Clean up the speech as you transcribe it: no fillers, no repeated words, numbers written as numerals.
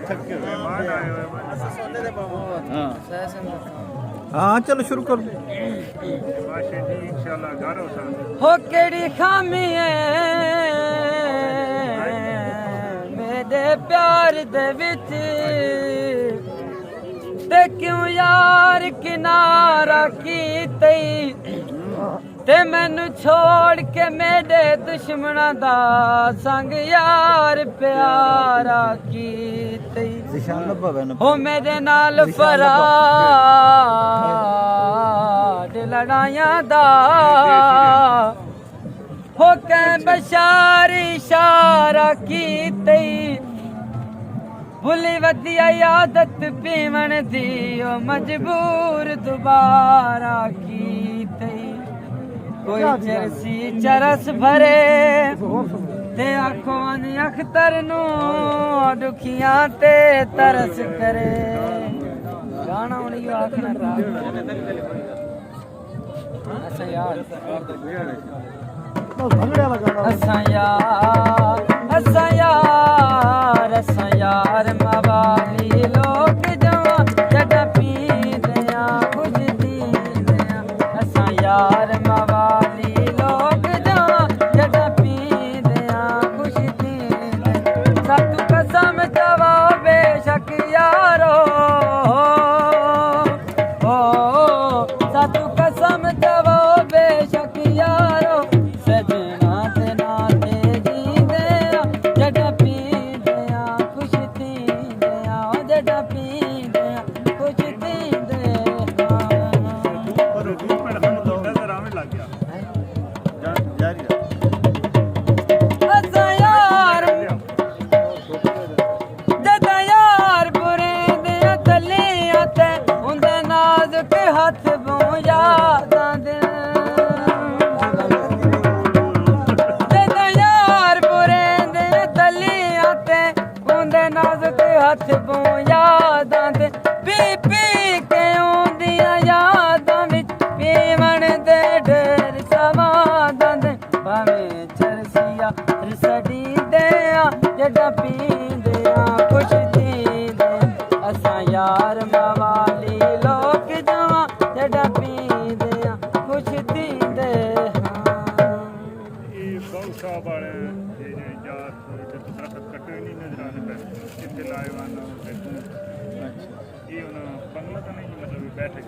थके हुए मान आए हुए हाँ चलो शुरू कर दो। माशे जी इंशाल्लाह घर हो सा हो केड़ी खामी है मेरे प्यार दे विच ते क्यों यार किनारा कीते ते मैनू छोड़ के मेरे दुश्मना दा संग यार प्यारा कीते हो मेरे नाल फराड लड़ाइयां दा हो कै बशार इशारा कीते भुली वधिया आदत पीवण दी ओ मजबूर दुबारा कीते कोई चरसी चरस भरे ते आखों अख्तर नू दुखियां ते तरस करे गाना हुण इहो आखना असां यार मवाली लोग जवां जड़ा पींदियां कुछ दींदियां असां यार मवाली लोग जवां जड़ा पींदियां कुछ दींदियां सत कसम चवा बेशक यारो ओ सत कसम चवा बेशक यारो सजना ते नाते जींदियां जड़ा पींदियां कुछ दींदियां जड़ा पींदियां कुछ दींदियां पर रूप में हम तो नजर आने लग गया जारी असां यार जदा यार बुरे दियां तलियां ते उंदे नाजुक हथ बों यादां दे जदा यार बुरे दियां तलियां ते उंदे नाजुक हथ बों यादां दे पी पी के औंदियां यादां विच पीवण दे ढेर समादां दे भावें चरसिया रसड़ी देआं जड़ा पींदियां कुछ दींदे असां यार मवाली लोग जवां जड़ा पींदियां कुछ दींदे ये बहुत साहब वाले ये यार दरख्त कटे नहीं नजर आने पे इतने लाए वाला ये उन्हें बंगला तो नहीं मतलब बैठे